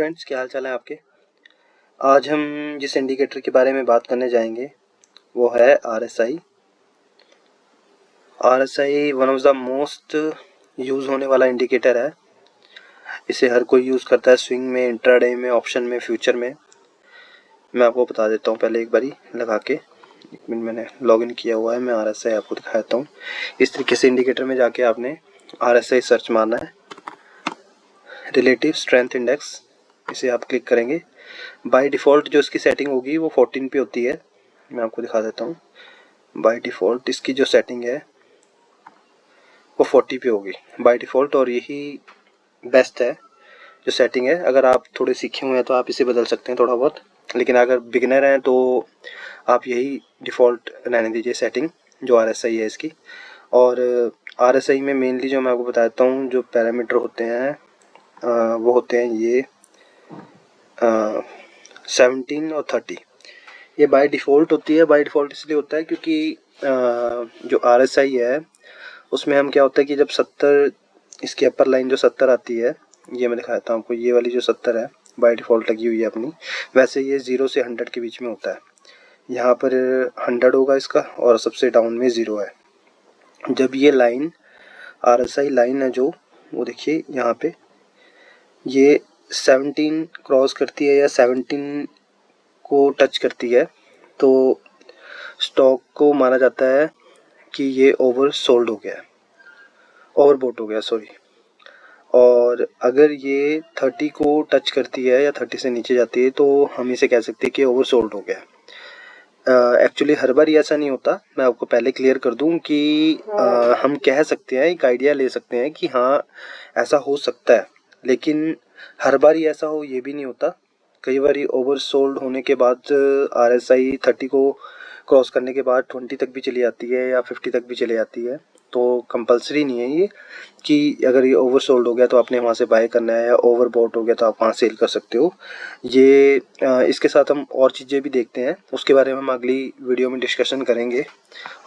Friends, क्या हाल चाल है आपके। आज हम जिस इंडिकेटर के बारे में बात करने जाएंगे वो है RSI। RSI one of the most use होने वाला इंडिकेटर है। इसे हर कोई यूज़ करता है, स्विंग में, इंट्राडे में, ऑप्शन में, फ्यूचर में। मैं आपको बता देता हूँ पहले एक बारी लगा के। एक मिनट, मैंने लॉगिन किया हुआ है, मैं RSI आपको दिखा देता हूँ। इस तरीके से इंडिकेटर में जाके आपने RSI सर्च मारना है, रिलेटिव स्ट्रेंथ इंडेक्स, इसे आप क्लिक करेंगे। बाय डिफ़ॉल्ट जो इसकी सेटिंग होगी वो 14 पे होती है। मैं आपको दिखा देता हूँ। बाय डिफ़ॉल्ट इसकी जो सेटिंग है वो 40 पे होगी बाय डिफ़ॉल्ट, और यही बेस्ट है जो सेटिंग है। अगर आप थोड़े सीखे हुए हैं तो आप इसे बदल सकते हैं थोड़ा बहुत, लेकिन अगर बिगिनर हैं तो आप यही डिफ़ॉल्ट रहने दीजिए सेटिंग जो RSI है इसकी। और RSI में मेनली जो मैं आपको बता देता हूँ जो पैरामीटर होते हैं वो होते हैं ये 17 और 30। ये बाय डिफ़ॉल्ट होती है। बाय डिफ़ॉल्ट इसलिए होता है क्योंकि जो RSI है उसमें हम क्या होता है कि जब 70, इसकी अपर लाइन जो 70 आती है, ये मैं दिखाता हूँ आपको, ये वाली जो 70 है बाय डिफ़ॉल्ट लगी हुई है अपनी, वैसे ये 0 से 100 के बीच में होता है। यहाँ पर 100 होगा इसका और सबसे डाउन में 0 है। जब ये लाइन RSI लाइन है जो, वो देखिए यहाँ पे ये 17 क्रॉस करती है या 17 को टच करती है तो स्टॉक को माना जाता है कि ये ओवर सोल्ड हो गया है, ओवरबॉट हो गया सॉरी। और अगर ये 30 को टच करती है या 30 से नीचे जाती है तो हम इसे कह सकते हैं कि ओवर सोल्ड हो गया। एक्चुअली हर बार ऐसा नहीं होता, मैं आपको पहले क्लियर कर दूं कि हम कह सकते हैं, एक आइडिया ले सकते हैं कि हाँ ऐसा हो सकता है, लेकिन हर बार ऐसा हो ये भी नहीं होता। कई बार ओवर सोल्ड होने के बाद RSI 30 को क्रॉस करने के बाद 20 तक भी चली जाती है या 50 तक भी चली जाती है। तो कंपलसरी नहीं है ये कि अगर ये ओवर सोल्ड हो गया तो आपने वहाँ से बाय करना है, या ओवर बॉट हो गया तो आप वहाँ सेल कर सकते हो। ये इसके साथ हम और चीज़ें भी देखते हैं, उसके बारे में हम अगली वीडियो में डिस्कशन करेंगे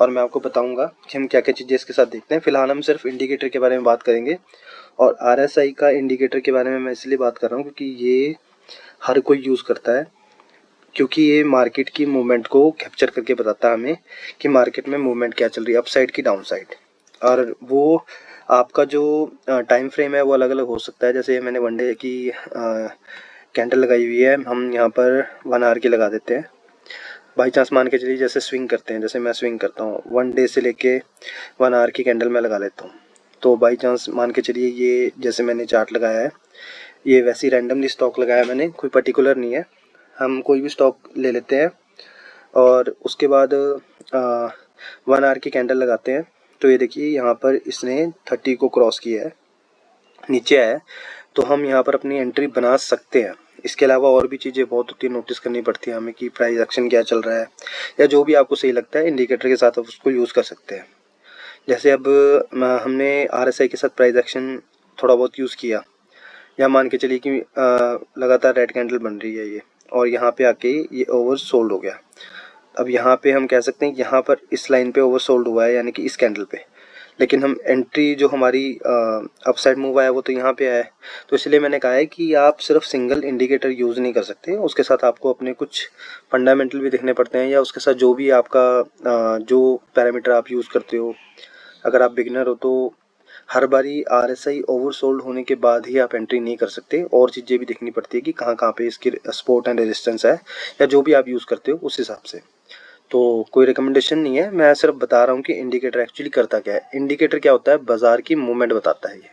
और मैं आपको बताऊंगा कि हम क्या क्या चीज़ें इसके साथ देखते हैं। फ़िलहाल हम सिर्फ इंडिकेटर के बारे में बात करेंगे। और RSI का इंडिकेटर के बारे में मैं इसलिए बात कर रहा हूँ क्योंकि ये हर कोई यूज़ करता है, क्योंकि ये मार्केट की मूवमेंट को कैप्चर करके बताता है हमें कि मार्केट में मूवमेंट क्या चल रही है, अप साइड की डाउन साइड। और वो आपका जो टाइम फ्रेम है वो अलग अलग हो सकता है। जैसे मैंने वन डे की कैंडल लगाई हुई है, हम यहाँ पर 1 आवर की लगा देते हैं। बाई चांस मान के चलिए जैसे स्विंग करते हैं, जैसे मैं स्विंग करता हूँ 1 डे से लेके 1 आवर की कैंडल मैं लगा लेता हूँ। तो बाई चांस मान के चलिए ये जैसे मैंने चार्ट लगाया है, ये वैसे ही रैंडमली स्टॉक लगाया मैंने, कोई पर्टिकुलर नहीं है। हम कोई भी स्टॉक ले लेते हैं और उसके बाद 1 आवर की कैंडल लगाते हैं। तो ये देखिए यहाँ पर इसने 30 को क्रॉस किया है, नीचे आया है, तो हम यहाँ पर अपनी एंट्री बना सकते हैं। इसके अलावा और भी चीज़ें बहुत होती है, नोटिस करनी पड़ती है हमें कि प्राइस एक्शन क्या चल रहा है, या जो भी आपको सही लगता है इंडिकेटर के साथ आप उसको यूज़ कर सकते हैं। जैसे अब हमने RSI के साथ प्राइस एक्शन थोड़ा बहुत यूज़ किया, या मान के चलिए कि लगातार रेड कैंडल बन रही है ये, और यहाँ पे आके ये ओवर सोल्ड हो गया। अब यहाँ पे हम कह सकते हैं कि यहाँ पर इस लाइन पे ओवर सोल्ड हुआ है, यानी कि इस कैंडल पे, लेकिन हम एंट्री जो हमारी अपसाइड मूव आया वो तो यहाँ पे आया है। तो इसलिए मैंने कहा है कि आप सिर्फ सिंगल इंडिकेटर यूज़ नहीं कर सकते, उसके साथ आपको अपने कुछ फंडामेंटल भी देखने पड़ते हैं, या उसके साथ जो भी आपका जो पैरामीटर आप यूज़ करते हो। अगर आप बिगिनर हो तो हर बारी RSI ओवर सोल्ड होने के बाद ही आप एंट्री नहीं कर सकते, और चीज़ें भी देखनी पड़ती है कि कहाँ कहाँ पे इसकी सपोर्ट एंड रेजिस्टेंस है, या जो भी आप यूज़ करते हो उस हिसाब से। तो कोई रिकमेंडेशन नहीं है, मैं सिर्फ बता रहा हूँ कि इंडिकेटर एक्चुअली करता क्या है। इंडिकेटर क्या होता है, बाज़ार की मूवमेंट बताता है ये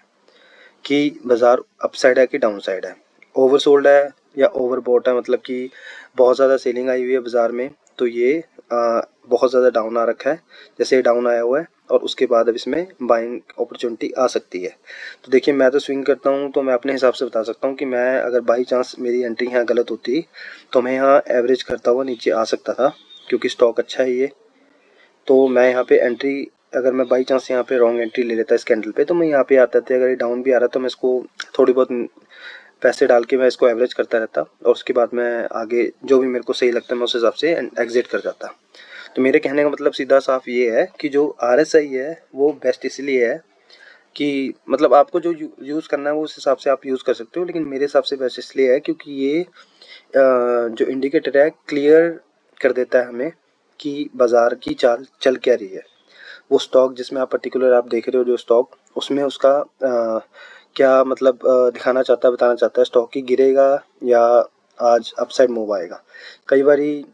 कि बाज़ार अप साइड है कि डाउन साइड है, ओवर सोल्ड है या ओवर बॉट है, मतलब कि बहुत ज़्यादा सेलिंग आई हुई है बाज़ार में तो ये बहुत ज़्यादा डाउन आ रखा है, जैसे ये डाउन आया हुआ है और उसके बाद अब इसमें बाइंग अपॉर्चुनिटी आ सकती है। तो देखिए मैं तो स्विंग करता हूँ तो मैं अपने हिसाब से बता सकता हूँ कि मैं अगर बाई चांस मेरी एंट्री यहाँ गलत होती तो मैं यहाँ एवरेज करता हुआ नीचे आ सकता था, क्योंकि स्टॉक अच्छा है ये। तो मैं यहाँ पे एंट्री, अगर मैं बाई चांस यहाँ पे रॉन्ग एंट्री ले लेता इस कैंडल पे तो मैं यहाँ पे आता था, अगर ये डाउन भी आ रहा तो मैं इसको थोड़ी बहुत पैसे डाल के मैं इसको एवरेज करता रहता, और उसके बाद मैं आगे जो भी मेरे को सही लगता है मैं उस हिसाब से एग्जिट कर जाता। तो मेरे कहने का मतलब सीधा साफ ये है कि जो RSI है वो बेस्ट इसलिए है कि मतलब आपको जो यूज़ करना है वो उस हिसाब से आप यूज़ कर सकते हो, लेकिन मेरे हिसाब से बेस्ट इसलिए है क्योंकि ये जो इंडिकेटर है क्लियर कर देता है हमें कि बाज़ार की चाल चल क्या रही है। वो स्टॉक जिसमें आप पर्टिकुलर आप देख रहे हो जो स्टॉक, उसमें उसका क्या मतलब दिखाना चाहता है, बताना चाहता है स्टॉक की गिरेगा या आज अपसाइड मूव आएगा। कई बारी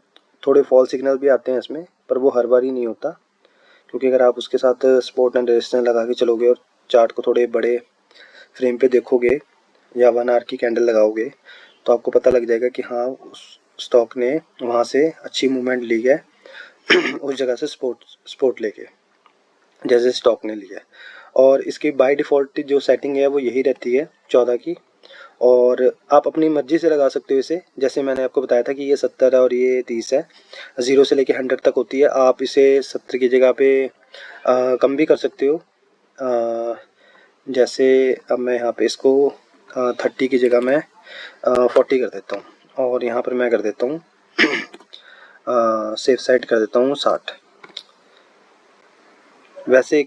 थोड़े फॉल सिग्नल भी आते हैं इसमें, पर वो हर बार ही नहीं होता, क्योंकि अगर आप उसके साथ सपोर्ट एंड रेजिस्टेंस लगा के चलोगे और चार्ट को थोड़े बड़े फ्रेम पे देखोगे या 1 आवर की कैंडल लगाओगे तो आपको पता लग जाएगा कि हाँ उस स्टॉक ने वहाँ से अच्छी मूवमेंट ली है उस जगह से सपोर्ट लेके, जैसे स्टॉक ने लिया है। और इसकी बाय डिफ़ॉल्ट जो सेटिंग है वो यही रहती है 14 की, और आप अपनी मर्ज़ी से लगा सकते हो इसे। जैसे मैंने आपको बताया था कि ये 70 है और ये 30 है, 0 से लेके 100 तक होती है। आप इसे 70 की जगह पे कम भी कर सकते हो। जैसे अब मैं यहाँ पे इसको 30 की जगह मैं 40 कर देता हूँ, और यहाँ पर मैं कर देता हूँ सेफ साइड कर देता हूँ 60। वैसे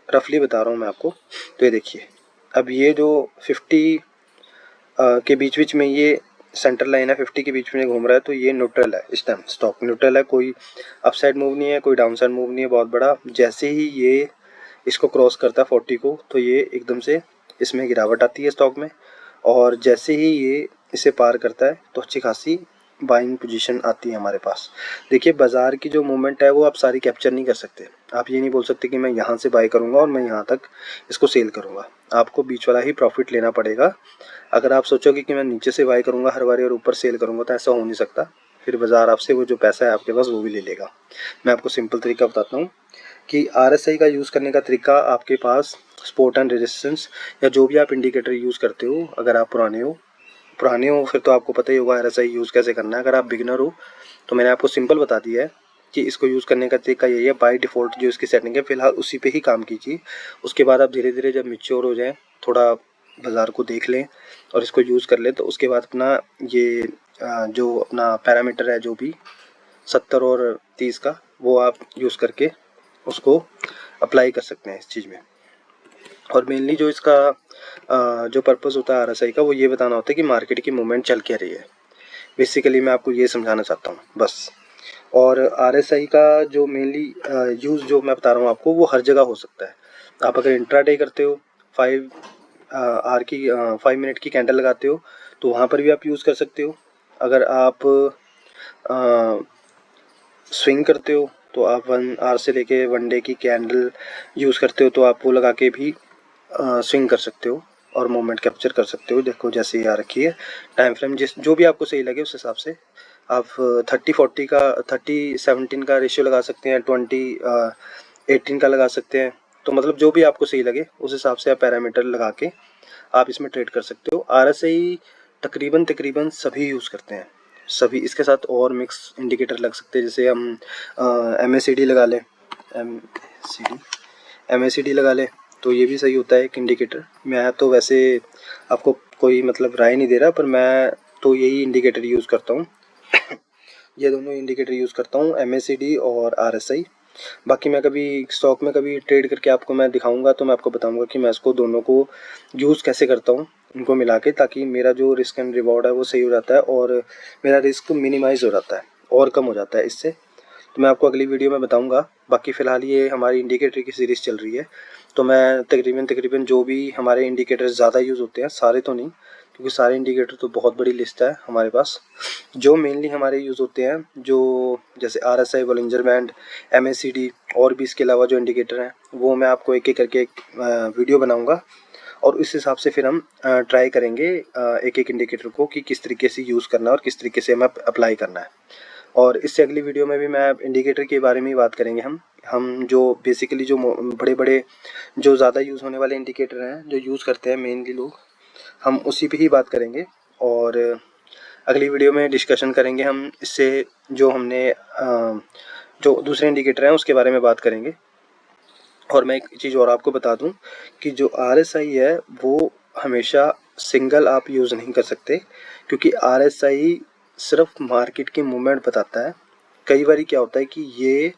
रफली बता रहा हूँ मैं आपको। तो ये देखिए, अब ये जो 50 के बीच में ये सेंटर लाइन है, 50 के बीच में घूम रहा है, तो ये न्यूट्रल है। इस टाइम स्टॉक न्यूट्रल है, कोई अपसाइड मूव नहीं है, कोई डाउनसाइड मूव नहीं है बहुत बड़ा। जैसे ही ये इसको क्रॉस करता है 40 को, तो ये एकदम से इसमें गिरावट आती है स्टॉक में, और जैसे ही ये इसे पार करता है तो अच्छी खासी बाइंग पोजीशन आती है हमारे पास। देखिए, बाज़ार की जो मूवमेंट है वो आप सारी कैप्चर नहीं कर सकते। आप ये नहीं बोल सकते कि मैं यहाँ से बाय करूँगा और मैं यहाँ तक इसको सेल करूँगा। आपको बीच वाला ही प्रॉफिट लेना पड़ेगा। अगर आप सोचोगे कि मैं नीचे से बाय करूँगा हर बारी और ऊपर सेल करूँगा, तो ऐसा हो नहीं सकता। फिर बाज़ार आपसे वो जो पैसा है आपके पास वो भी ले लेगा। मैं आपको सिंपल तरीका बताता हूँ कि RSI का यूज़ करने का तरीका आपके पास सपोर्ट एंड रेजिस्टेंस या जो भी आप इंडिकेटर यूज़ करते हो, अगर आप पुराने हो फिर तो आपको पता ही होगा RSI यूज़ कैसे करना है। अगर आप बिगिनर हो तो मैंने आपको सिंपल बता दिया है कि इसको यूज़ करने का तरीका यही है। बाय डिफ़ॉल्ट जो इसकी सेटिंग है फ़िलहाल उसी पे ही काम कीजिए। उसके बाद आप धीरे धीरे जब मैच्योर हो जाएँ, थोड़ा बाज़ार को देख लें और इसको यूज़ कर लें, तो उसके बाद अपना ये जो अपना पैरामीटर है जो भी 70 और 30 का, वो आप यूज़ करके उसको अप्लाई कर सकते हैं इस चीज़ में। और मेनली जो इसका जो पर्पस होता है RSI का, वो ये बताना होता है कि मार्केट की मूवमेंट चल क्या रही है। बेसिकली मैं आपको ये समझाना चाहता हूँ बस। और RSI का जो मेनली यूज़ जो मैं बता रहा हूँ आपको, वो हर जगह हो सकता है। आप अगर इंट्राडे करते हो, 5 मिनट की कैंडल लगाते हो, तो वहाँ पर भी आप यूज़ कर सकते हो। अगर आप स्विंग करते हो तो आप 1 आवर से लेके 1 डे की कैंडल यूज़ करते हो, तो आप वो लगा के भी स्विंग कर सकते हो और मोमेंट कैप्चर कर सकते हो। देखो जैसे ये आ रखी है टाइम फ्रेम, जिस जो भी आपको सही लगे उस हिसाब से आप 30-40 का 30-17 का रेशियो लगा सकते हैं, 20-18 का लगा सकते हैं। तो मतलब जो भी आपको सही लगे उस हिसाब से आप पैरामीटर लगा के आप इसमें ट्रेड कर सकते हो। RSI तकरीबन सभी यूज़ करते हैं, सभी। इसके साथ और मिक्स इंडिकेटर लग सकते हैं, जैसे हम MACD लगा लें, MACD लगा लें तो ये भी सही होता है एक इंडिकेटर। मैं तो वैसे आपको कोई मतलब राय नहीं दे रहा, पर मैं तो यही इंडिकेटर यूज़ करता हूँ ये दोनों इंडिकेटर यूज़ करता हूँ, MACD और RSI। बाकी मैं कभी स्टॉक में कभी ट्रेड करके आपको मैं दिखाऊंगा, तो मैं आपको बताऊंगा कि मैं इसको दोनों को यूज़ कैसे करता हूँ, इनको मिला के, ताकि मेरा जो रिस्क एंड रिवॉर्ड है वो सही हो जाता है और मेरा रिस्क मिनिमाइज़ हो जाता है और कम हो जाता है इससे। तो मैं आपको अगली वीडियो में बताऊंगा। बाकी फ़िलहाल ये हमारी इंडिकेटर की सीरीज़ चल रही है, तो मैं तकरीबन जो भी हमारे इंडिकेटर ज़्यादा यूज़ होते हैं, सारे तो नहीं क्योंकि सारे इंडिकेटर तो बहुत बड़ी लिस्ट है हमारे पास, जो मेनली हमारे यूज़ होते हैं, जो जैसे RSI, बॉलिंजर बैंड, MACD और भी इसके अलावा जो इंडिकेटर हैं, वो मैं आपको एक एक करके एक वीडियो बनाऊंगा और इस हिसाब से फिर हम ट्राई करेंगे एक एक इंडिकेटर को कि किस तरीके से यूज़ करना है और किस तरीके से हमें अप्लाई करना है। और इससे अगली वीडियो में भी मैं इंडिकेटर के बारे में ही बात करेंगे। हम जो बेसिकली जो बड़े बड़े जो ज़्यादा यूज़ होने वाले इंडिकेटर हैं जो यूज़ करते हैं मेनली लोग, हम उसी पे ही बात करेंगे। और अगली वीडियो में डिस्कशन करेंगे हम इससे, जो हमने जो दूसरे इंडिकेटर हैं उसके बारे में बात करेंगे। और मैं एक चीज़ और आपको बता दूं कि जो RSI है वो हमेशा सिंगल आप यूज़ नहीं कर सकते, क्योंकि RSI सिर्फ मार्केट की मूवमेंट बताता है। कई बार क्या होता है कि ये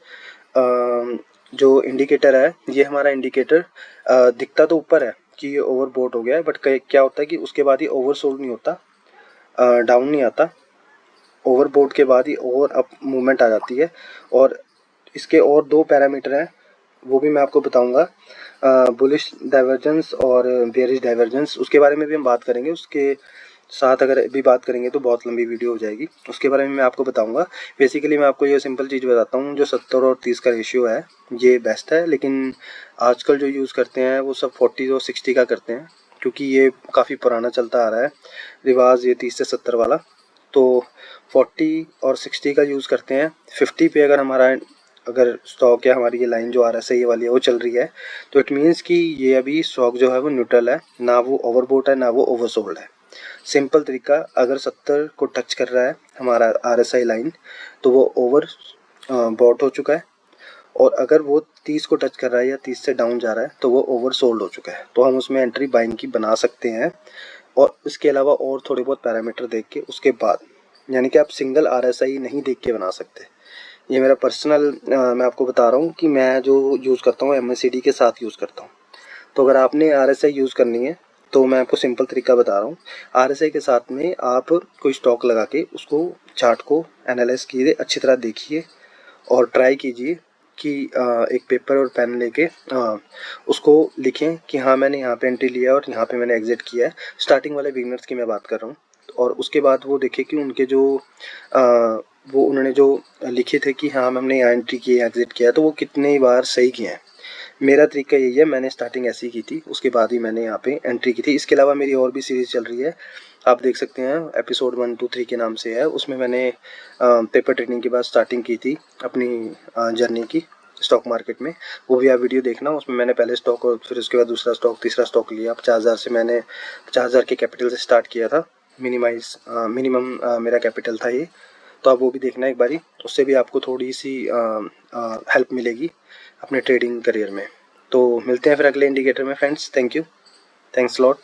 जो इंडिकेटर है, ये हमारा इंडिकेटर दिखता तो ऊपर है कि ये ओवरबॉट हो गया है, बट क्या होता है कि उसके बाद ये ओवरसोल्ड नहीं होता, डाउन नहीं आता। ओवरबॉट के बाद ही ओवर अप मूवमेंट आ जाती है। और इसके और 2 पैरामीटर हैं, वो भी मैं आपको बताऊंगा, बुलिश डाइवर्जेंस और बेयरिश डाइवर्जेंस। उसके बारे में भी हम बात करेंगे। उसके साथ अगर भी बात करेंगे तो बहुत लंबी वीडियो हो जाएगी, उसके बारे में मैं आपको बताऊंगा। बेसिकली मैं आपको ये सिंपल चीज़ बताता हूँ, जो 70 और 30 का रेशियो है ये बेस्ट है, लेकिन आजकल जो यूज़ करते हैं वो सब 40 और 60 का करते हैं, क्योंकि ये काफ़ी पुराना चलता आ रहा है रिवाज, ये 30 से 70 वाला। तो 40 और 60 का यूज़ करते हैं। 50 पे अगर हमारा अगर स्टॉक या हमारी ये लाइन जो RSI वाली है वो चल रही है, तो इट मीन्स कि ये अभी स्टॉक जो है वो न्यूट्रल है, ना वो ओवरबॉट है ना वो ओवरसोल्ड है। सिंपल तरीका, अगर 70 को टच कर रहा है हमारा RSI लाइन, तो वो ओवर बॉट हो चुका है, और अगर वो 30 को टच कर रहा है या 30 से डाउन जा रहा है तो वो ओवर सोल्ड हो चुका है। तो हम उसमें एंट्री बाइंग की बना सकते हैं, और इसके अलावा और थोड़े बहुत पैरामीटर देख के उसके बाद, यानी कि आप सिंगल RSI नहीं देख के बना सकते। ये मेरा पर्सनल मैं आपको बता रहा हूँ कि मैं जो यूज़ करता हूँ MACD के साथ यूज़ करता हूँ। तो अगर आपने RSI यूज़ करनी है तो मैं आपको सिंपल तरीका बता रहा हूँ। RSI के साथ में आप कोई स्टॉक लगा के उसको चार्ट को एनालाइज कीजिए, अच्छी तरह देखिए और ट्राई कीजिए कि एक पेपर और पेन लेके उसको लिखें कि हाँ मैंने यहाँ पे एंट्री लिया और यहाँ पे मैंने एग्जिट किया है। स्टार्टिंग वाले बिगनर्स की मैं बात कर रहा हूँ। और उसके बाद वो देखे कि उनके जो वो उन्होंने जो लिखे थे कि हाँ हमने यहाँ एंट्री की है एग्जिट किया है, तो वो कितनी बार सही किए हैं। मेरा तरीका यही है, मैंने स्टार्टिंग ऐसी की थी, उसके बाद ही मैंने यहाँ पे एंट्री की थी। इसके अलावा मेरी और भी सीरीज़ चल रही है, आप देख सकते हैं, एपिसोड 1, 2, 3 के नाम से है। उसमें मैंने पेपर ट्रेडिंग के बाद स्टार्टिंग की थी अपनी जर्नी की स्टॉक मार्केट में। वो भी आप वीडियो देखना, उसमें मैंने पहले स्टॉक और फिर उसके बाद दूसरा स्टॉक, तीसरा स्टॉक लिया। 50,000 से मैंने 50,000 के कैपिटल से स्टार्ट किया था। मिनिमम मेरा कैपिटल था ये। तो आप वो भी देखना एक बारी, उससे भी आपको थोड़ी सी हेल्प मिलेगी अपने ट्रेडिंग करियर में। तो मिलते हैं फिर अगले इंडिकेटर में friends. Thank you, thanks lot.